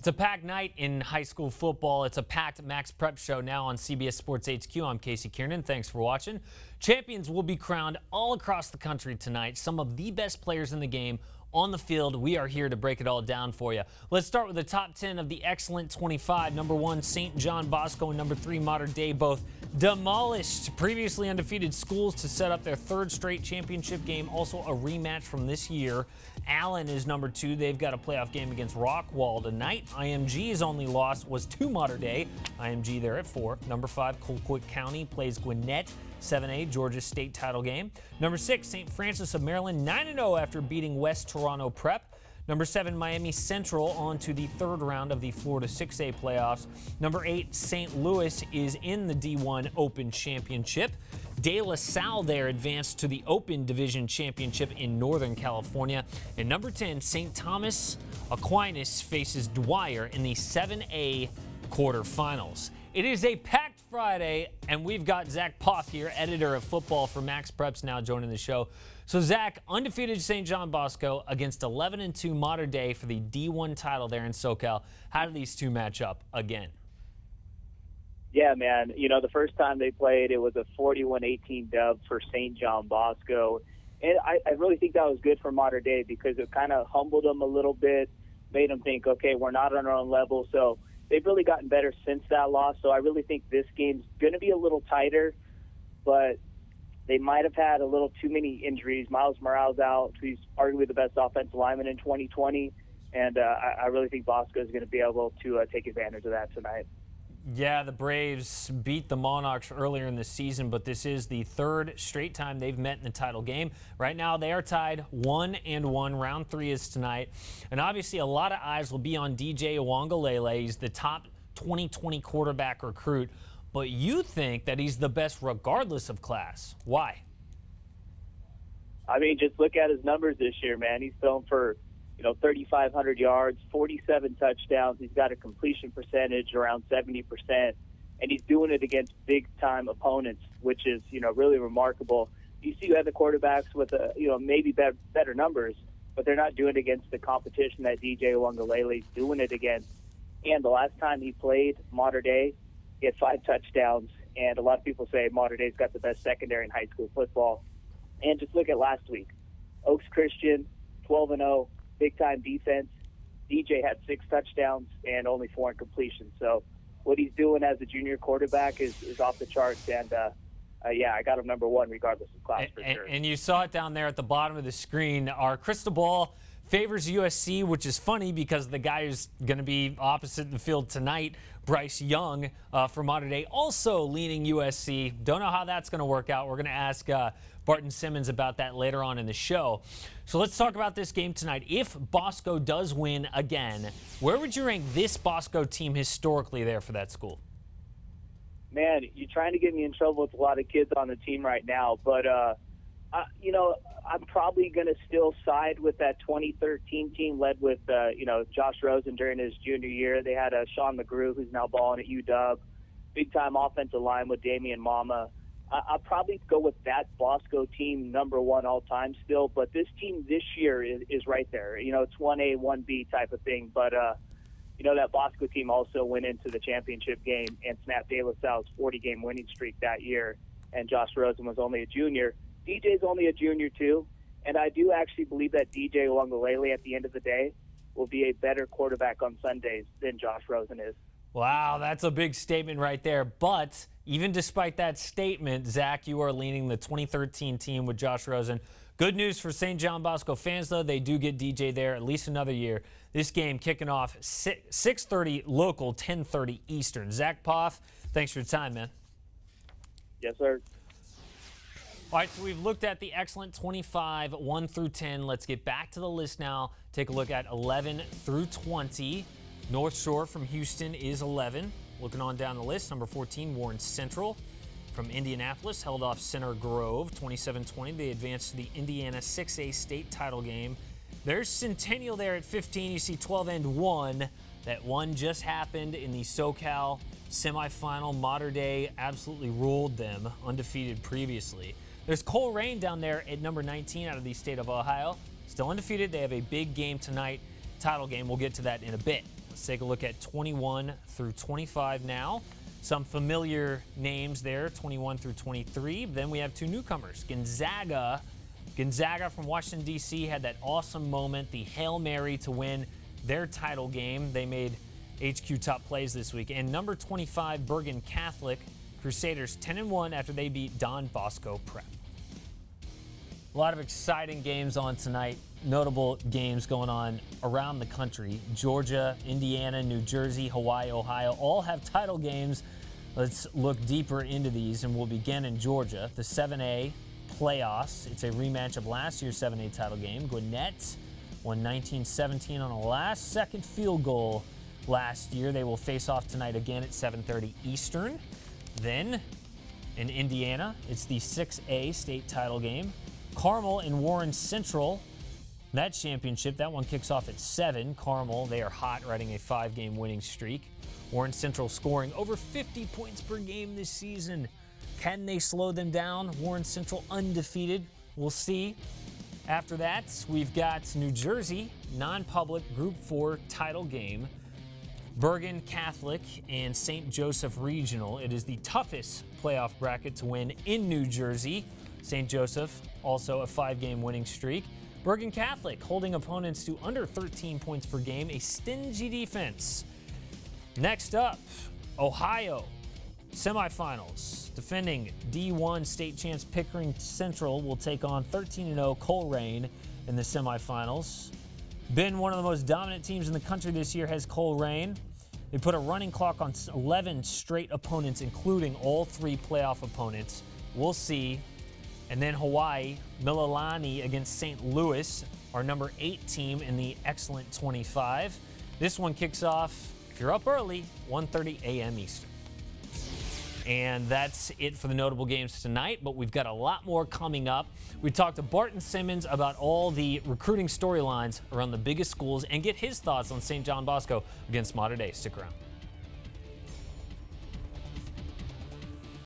It's a packed night in high school football. It's a packed MaxPreps show now on CBS Sports HQ. I'm Casey Kiernan. Thanks for watching. Champions will be crowned all across the country tonight. Some of the best players in the game on the field. We are here to break it all down for you. Let's start with the top 10 of the excellent 25. Number 1, St. John Bosco, and number 3, Mater Dei, both demolished previously undefeated schools to set up their third straight championship game. Also a rematch from this year. Allen is number 2. They've got a playoff game against Rockwall tonight. IMG's only loss was to Mater Dei. IMG there at 4. Number 5, Colquitt County plays Gwinnett. 7A, Georgia State title game. Number 6, St. Francis of Maryland, 9-0 after beating West Toronto Prep. Number 7, Miami Central on to the third round of the Florida 6A playoffs. Number 8, St. Louis is in the D1 Open Championship. De La Salle there advanced to the Open Division Championship in Northern California. And number 10, St. Thomas Aquinas faces Dwyer in the 7A quarterfinals. It is a packed Friday, and we've got Zack Poff here, editor of football for MaxPreps, now joining the show. So, Zach, undefeated St. John Bosco against 11-2 Mater Dei for the D1 title there in SoCal. How do these two match up again? Yeah, man. You know, the first time they played, it was a 41-18 dub for St. John Bosco. And I really think that was good for Mater Dei because it kind of humbled them a little bit, made them think, okay, we're not on our own level. So they've really gotten better since that loss. So I really think this game's going to be a little tighter, but they might have had a little too many injuries. Miles Morales out. He's arguably the best offensive lineman in 2020. And I really think Bosco is going to be able to take advantage of that tonight. Yeah, the Braves beat the Monarchs earlier in the season, but this is the third straight time they've met in the title game. Right now, they are tied 1-1. Round 3 is tonight. And obviously, a lot of eyes will be on DJ Uwangalele. He's the top 2020 quarterback recruit. But you think that he's the best regardless of class. Why? I mean, just look at his numbers this year, man. He's thrown for 3,500 yards, 47 touchdowns. He's got a completion percentage around 70%, and he's doing it against big-time opponents, which is, really remarkable. You see other quarterbacks with, maybe better numbers, but they're not doing it against the competition that DJ Uwangalele is doing it against. And the last time he played Mater Dei, he had 5 touchdowns, and a lot of people say Mater Dei's got the best secondary in high school football. And just look at last week. Oaks Christian, 12-0. Big-time defense. DJ had 6 touchdowns and only 4 incompletions. So what he's doing as a junior quarterback is off the charts. And, yeah, I got him number 1 regardless of class for sure. And you saw it down there at the bottom of the screen. Our crystal ball favors USC, which is funny because the guy who's going to be opposite the field tonight, Bryce Young from Mater Dei, also leaning USC. Don't know how that's going to work out. We're going to ask Barton Simmons about that later on in the show. So let's talk about this game tonight. If Bosco does win again, where would you rank this Bosco team historically there for that school? Man, you're trying to get me in trouble with a lot of kids on the team right now, but I'm probably going to still side with that 2013 team led with, Josh Rosen during his junior year. They had Sean McGrew, who's now balling at UW, big-time offensive line with Damian Mama. I'll probably go with that Bosco team number 1 all-time still, but this team this year is right there. It's 1A, 1B type of thing, but, that Bosco team also went into the championship game and snapped De La Salle's 40-game winning streak that year, and Josh Rosen was only a junior. DJ's only a junior, too, and I do actually believe that DJ Uwangalele at the end of the day will be a better quarterback on Sundays than Josh Rosen is. Wow, that's a big statement right there. But even despite that statement, Zach, you are leaning the 2013 team with Josh Rosen. Good news for St. John Bosco fans, though. They do get DJ there at least another year. This game kicking off 6:30 local, 10:30 Eastern. Zack Poff, thanks for your time, man. Yes, sir. All right, so we've looked at the excellent 25, 1 through 10. Let's get back to the list now. Take a look at 11 through 20. North Shore from Houston is 11. Looking on down the list, number 14, Warren Central from Indianapolis held off Center Grove 27-20. They advanced to the Indiana 6A state title game. There's Centennial there at 15. You see 12-1. That one just happened in the SoCal semifinal. Mater Dei absolutely ruled them, undefeated previously. There's Coleraine down there at number 19 out of the state of Ohio. Still undefeated. They have a big game tonight, title game. We'll get to that in a bit. Let's take a look at 21 through 25 now. Some familiar names there, 21 through 23. Then we have two newcomers. Gonzaga from Washington, D.C. had that awesome moment, the Hail Mary to win their title game. They made HQ top plays this week. And number 25, Bergen Catholic Crusaders, 10-1 after they beat Don Bosco Prep. A lot of exciting games on tonight. Notable games going on around the country. Georgia, Indiana, New Jersey, Hawaii, Ohio all have title games. Let's look deeper into these, and we'll begin in Georgia. The 7A playoffs. It's a rematch of last year's 7A title game. Gwinnett won 19-17 on a last-second field goal last year. They will face off tonight again at 7:30 Eastern. Then in Indiana, it's the 6A state title game. Carmel and Warren Central. That championship, that one kicks off at 7. Carmel, they are hot, riding a 5-game winning streak. Warren Central scoring over 50 points per game this season. Can they slow them down? Warren Central undefeated. We'll see. After that, we've got New Jersey, non-public Group 4 title game. Bergen Catholic and St. Joseph Regional. It is the toughest playoff bracket to win in New Jersey. St. Joseph, also a 5-game winning streak. Bergen Catholic holding opponents to under 13 points per game, a stingy defense. Next up, Ohio, semifinals. Defending D1 state champs Pickering Central will take on 13-0 Coleraine in the semifinals. Been one of the most dominant teams in the country this year has Coleraine. They put a running clock on 11 straight opponents, including all 3 playoff opponents. We'll see. And then Hawaii, Mililani against St. Louis, our number 8 team in the excellent 25. This one kicks off, if you're up early, 1:30 a.m. Eastern. And that's it for the notable games tonight, but we've got a lot more coming up. We talked to Barton Simmons about all the recruiting storylines around the biggest schools and get his thoughts on St. John Bosco against Mater Dei. Stick around.